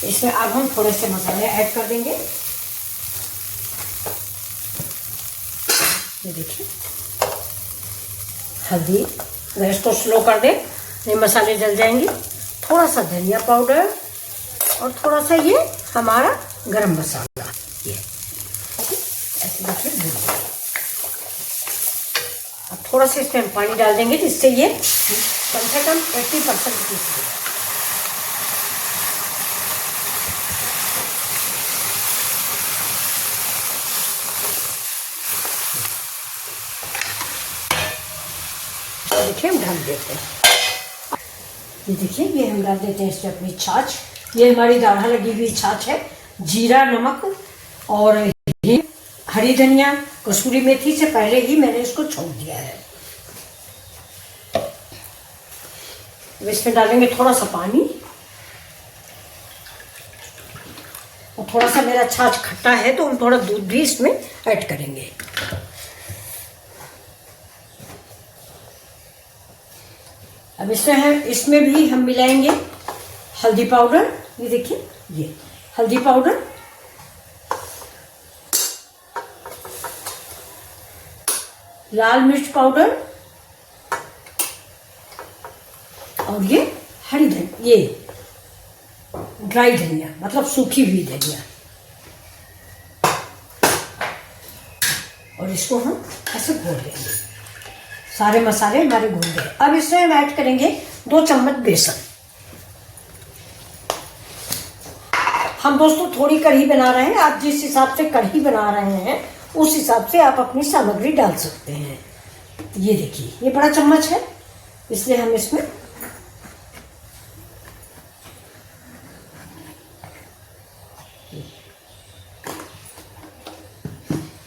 इसमें अब हम थोड़े से मसाले ऐड कर देंगे। ये देखिए, हल्दी, गैस को स्लो कर दें, नहीं मसाले जल जाएंगे। थोड़ा सा धनिया पाउडर और थोड़ा सा ये हमारा गरम मसाला, ये ऐसे देखिए भून। अब थोड़ा सा इसमें हम पानी डाल देंगे जिससे ये कम से कम 80% पीस जाए। देखिए हम ढक देते हैं। ये देखिए, ये हम डाल देते हैं इसमें अपनी छाछ। ये हमारी गाढ़ा लगी हुई छाछ है। जीरा, नमक और हरी धनिया, कसूरी मेथी से पहले ही मैंने इसको छोड़ दिया है। अब इसमें डालेंगे थोड़ा सा पानी और थोड़ा सा मेरा छाछ खट्टा है तो हम थोड़ा दूध भी इसमें ऐड करेंगे। अब इसमें भी हम मिलाएंगे हल्दी पाउडर। ये देखिए, ये हल्दी पाउडर, लाल मिर्च पाउडर और ये हरी धनिया, ये ड्राई धनिया मतलब सूखी हुई धनिया, और इसको हम ऐसे घोल लेंगे। सारे मसाले हमारे घुल गए। अब इसमें हम ऐड करेंगे 2 चम्मच बेसन। हम दोस्तों थोड़ी कढ़ी बना रहे हैं, आप जिस हिसाब से कढ़ी बना रहे हैं उस हिसाब से आप अपनी सामग्री डाल सकते हैं। ये देखिए, ये बड़ा चम्मच है, इसलिए हम इसमें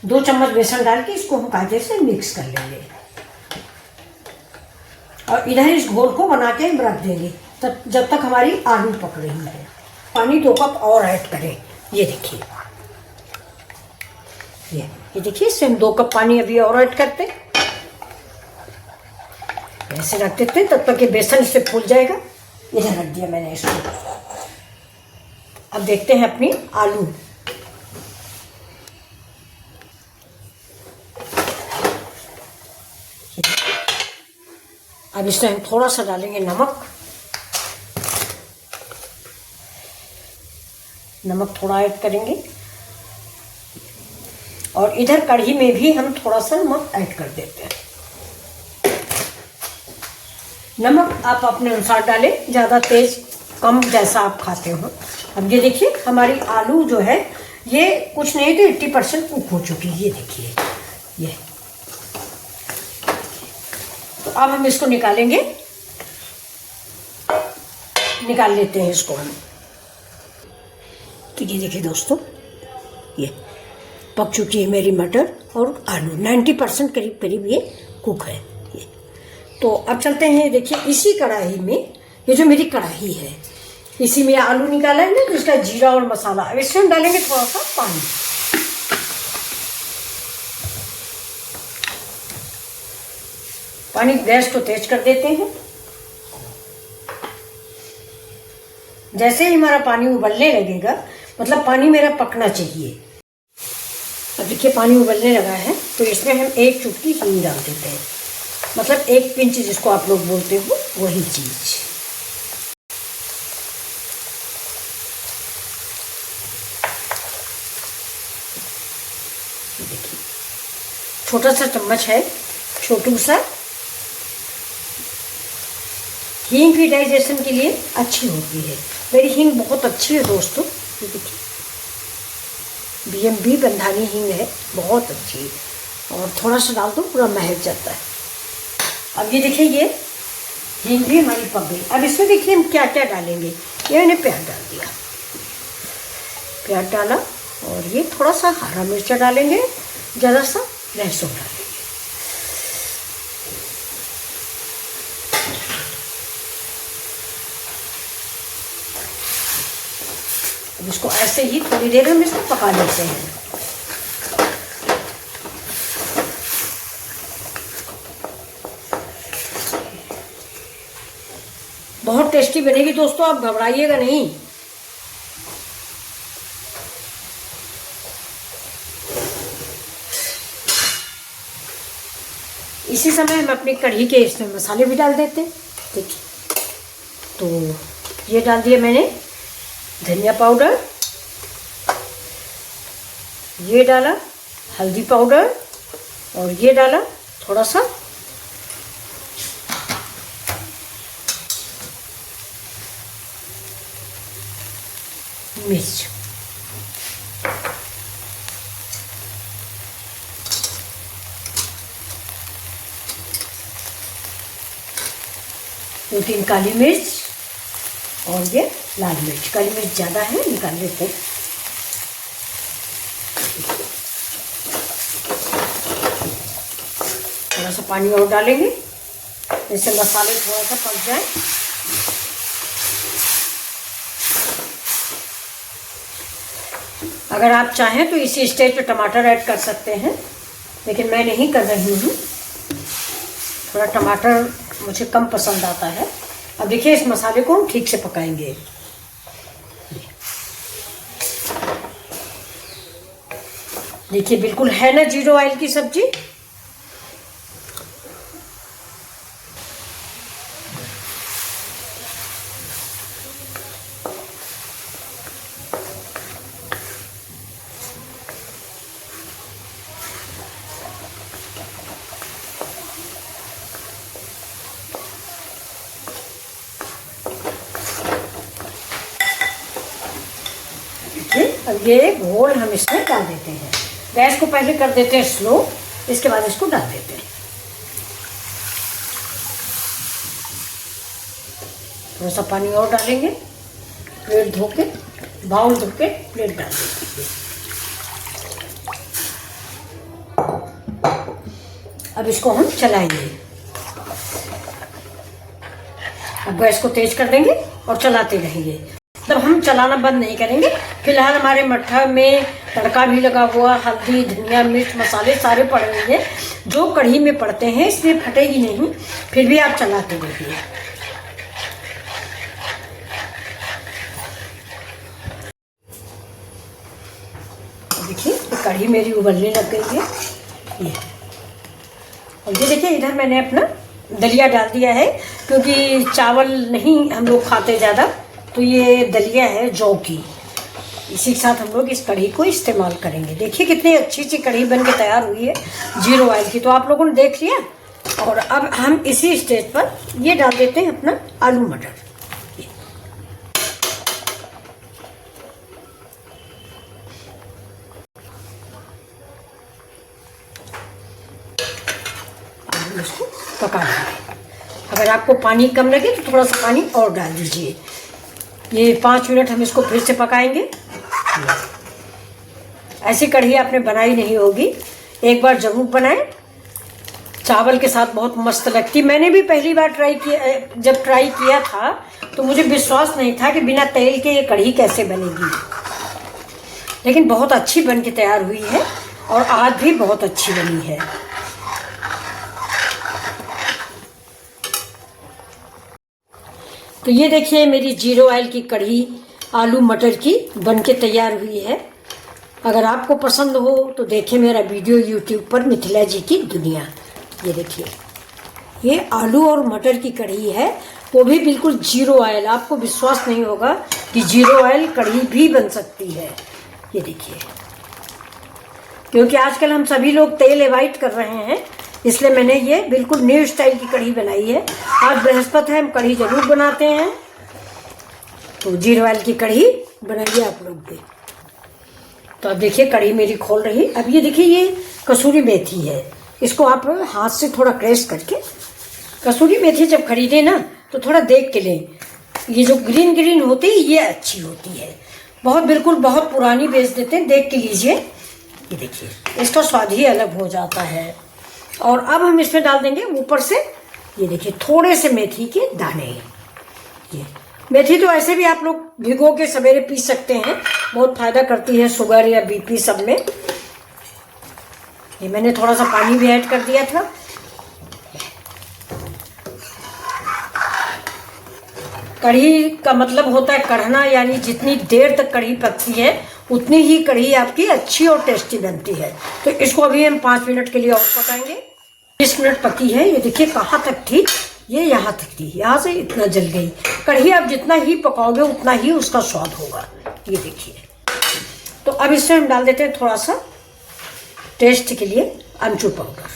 दो चम्मच बेसन डाल के इसको हम कायदे से मिक्स कर लेंगे और इधर इस घोल को बना के हम रख देंगे तब जब तक हमारी आलू पक रही है। पानी 2 कप और ऐड करें। ये देखिए, ये देखिए, इससे हम 2 कप पानी अभी और ऐड करते, ऐसे रख देते तब तक ये बेसन इससे फूल जाएगा। इधर रख दिया मैंने इसको। अब देखते हैं अपनी आलू। अब इसमें हम थोड़ा सा डालेंगे नमक थोड़ा ऐड करेंगे और इधर कढ़ी में भी हम थोड़ा सा नमक ऐड कर देते हैं। नमक आप अपने अनुसार डालें, ज़्यादा तेज कम जैसा आप खाते हो। अब ये देखिए, हमारी आलू जो है ये कुछ नहीं तो 80% कुक हो चुकी है। ये देखिए, ये तो अब हम इसको निकालेंगे, निकाल लेते हैं इसको हम। तो ये देखिए दोस्तों, ये पक चुकी है मेरी मटर और आलू 90% करीब करीब ये कुक है। ये तो अब चलते हैं। देखिए, इसी कढ़ाई में, ये जो मेरी कढ़ाई है इसी में आलू निकाला है ना, इसका जीरा और मसाला। अब इसमें हम डालेंगे थोड़ा सा पानी। पानी गैस को तेज कर देते हैं। जैसे ही हमारा पानी उबलने लगेगा, मतलब पानी मेरा पकना चाहिए। अब देखिए, पानी उबलने लगा है तो इसमें हम 1 चुटकी हींग डाल देते हैं, मतलब 1 पिंच जिसको आप लोग बोलते हो वही चीज। देखिए, छोटा सा चम्मच है, छोटू सा। हींग भी डाइजेशन के लिए अच्छी होती है। मेरी हींग बहुत अच्छी है दोस्तों। ये देखिए, BMB बंधानी हींग है, बहुत अच्छी है। और थोड़ा सा डाल दो, पूरा महक जाता है। अब ये देखिए, ये हींग भी हमारी पक गई। अब इसमें देखिए हम क्या क्या डालेंगे। ये मैंने प्याज डाल दिया, प्याज डाला, और ये थोड़ा सा हरा मिर्चा डालेंगे, ज़रा सा लहसुन डालेंगे। अब इसको ऐसे ही थोड़ी देर हम इसको पका लेते हैं। बहुत टेस्टी बनेगी दोस्तों, आप घबराइएगा नहीं। इसी समय हम अपनी कढ़ी के इसमें मसाले भी डाल देते हैं। देखिए, तो ये डाल दिया मैंने धनिया पाउडर, ये डाला हल्दी पाउडर, और ये डाला थोड़ा सा मिर्च। दो तीन काली मिर्च और ये लाल मिर्च। काली मिर्च ज़्यादा है, निकाल लेते हैं। थोड़ा सा पानी और डालेंगे जिससे मसाले थोड़ा सा पक जाए। अगर आप चाहें तो इसी स्टेज पे टमाटर ऐड कर सकते हैं, लेकिन मैं नहीं कर रही हूँ। थोड़ा टमाटर मुझे कम पसंद आता है। अब देखिए, इस मसाले को हम ठीक से पकाएंगे। देखिए, बिल्कुल है ना जीरो ऑयल की सब्जी। अब ये घोल हम इसमें डाल देते हैं। गैस को पहले कर देते हैं स्लो, इसके बाद इसको डाल देते हैं। थोड़ा सा पानी और डालेंगे। प्लेट धो के, बाउल धो के प्लेट डाल देंगे। अब इसको हम चलाएंगे। अब गैस को तेज कर देंगे और चलाते रहेंगे। तब हम चलाना बंद नहीं करेंगे। फिलहाल हमारे मट्ठा में तड़का भी लगा हुआ, हल्दी, धनिया, मिर्च, मसाले सारे पड़े हुए हैं जो कढ़ी में पड़ते हैं, इसलिए फटेगी नहीं। फिर भी आप चलाते रहिए। देखिए, कढ़ी मेरी उबलने लग गई है। ये और ये देखिए, इधर मैंने अपना दलिया डाल दिया है, क्योंकि चावल नहीं हम लोग खाते ज़्यादा, तो ये दलिया है जौ की। इसी के साथ हम लोग इस कढ़ी को इस्तेमाल करेंगे। देखिए, कितनी अच्छी सी कढ़ी बन के तैयार हुई है जीरो ऑयल की। तो आप लोगों ने देख लिया। और अब हम इसी स्टेज पर ये डाल देते हैं अपना आलू मटर। आलू इसको पका लेंगे। अगर आपको पानी कम लगे तो थोड़ा सा पानी और डाल दीजिए। ये 5 मिनट हम इसको फिर से पकाएंगे। ऐसी कढ़ी आपने बनाई नहीं होगी, एक बार जरूर बनाएं। चावल के साथ बहुत मस्त लगती। मैंने भी पहली बार जब ट्राई किया था तो मुझे विश्वास नहीं था कि बिना तेल के ये कढ़ी कैसे बनेगी, लेकिन बहुत अच्छी बन के तैयार हुई है और आज भी बहुत अच्छी बनी है। तो ये देखिए, मेरी जीरो ऑयल की कढ़ी आलू मटर की बनके तैयार हुई है। अगर आपको पसंद हो तो देखिए मेरा वीडियो यूट्यूब पर मिथिला जी की दुनिया। ये देखिए, ये आलू और मटर की कढ़ी है, वो भी बिल्कुल जीरो ऑयल। आपको विश्वास नहीं होगा कि जीरो ऑयल कढ़ी भी बन सकती है। ये देखिए, क्योंकि आजकल हम सभी लोग तेल अवॉइड कर रहे हैं, इसलिए मैंने ये बिल्कुल न्यू स्टाइल की कढ़ी बनाई है। आज बृहस्पति है, हम कढ़ी जरूर बनाते हैं, तो जीरो ऑयल की कढ़ी बनाइए आप लोग भी। तो अब देखिए, कढ़ी मेरी खोल रही। अब ये देखिए, ये कसूरी मेथी है, इसको आप हाथ से थोड़ा क्रैश करके, कसूरी मेथी जब खरीदे ना तो थोड़ा देख के लें। ये जो ग्रीन ग्रीन होती है ये अच्छी होती है, बहुत पुरानी बेच देते हैं, देख के लीजिए। ये देखिए, इसका स्वाद ही अलग हो जाता है। और अब हम इसमें डाल देंगे ऊपर से, ये देखिए, थोड़े से मेथी के दाने। ये मेथी तो ऐसे भी आप लोग भिगो के सवेरे पी सकते हैं, बहुत फायदा करती है शुगर या बीपी सब में। ये मैंने थोड़ा सा पानी भी ऐड कर दिया था। कढ़ी का मतलब होता है कढ़ना, यानी जितनी देर तक कढ़ी पकती है उतनी ही कढ़ी आपकी अच्छी और टेस्टी बनती है। तो इसको अभी हम 5 मिनट के लिए और पकाएंगे। 20 मिनट पकी है। ये देखिए कहाँ तक थी, ये यहाँ तक थी, यहाँ से इतना जल गई। कढ़ी आप जितना ही पकाओगे उतना ही उसका स्वाद होगा। ये देखिए, तो अब इसमें हम डाल देते हैं थोड़ा सा टेस्ट के लिए अमचूर पाउडर।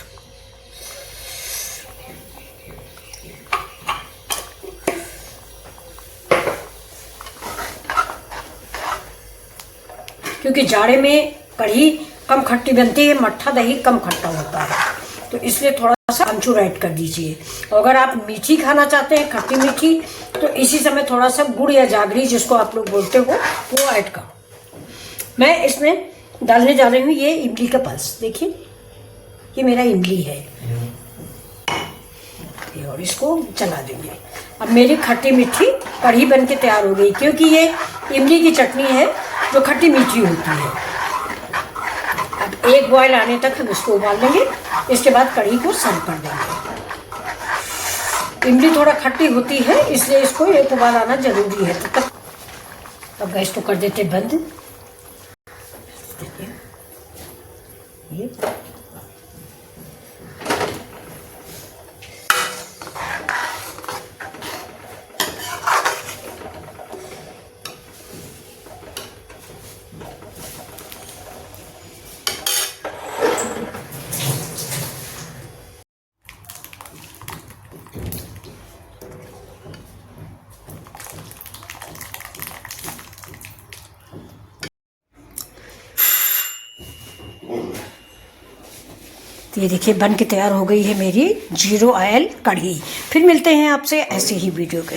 क्योंकि जाड़े में कढ़ी कम खट्टी बनती है, मट्ठा दही कम खट्टा होता है, तो इसलिए थोड़ा सा अमचूर ऐड कर दीजिए। और अगर आप मीठी खाना चाहते हैं, खट्टी मीठी, तो इसी समय थोड़ा सा गुड़ या जागरी जिसको आप लोग बोलते हो वो ऐड करो। मैं इसमें डालने जा रही हूँ ये इमली का पल्स। देखिए ये मेरा इमली है, और इसको चला देंगे। अब मेरी खट्टी मीठी कढ़ी बन के तैयार हो गई, क्योंकि ये इमली की चटनी है जो खट्टी मीठी होती है। अब एक बॉयल आने तक हम इसको उबाल लेंगे, इसके बाद कढ़ी को सर्व कर देंगे। इमली थोड़ा खट्टी होती है, इसलिए इसको एक उबाल आना जरूरी है। तब अब गैस को कर देते बंद। ये तो ये देखिए बन के तैयार हो गई है मेरी जीरो ऑयल कढ़ी। फिर मिलते हैं आपसे ऐसे ही वीडियो के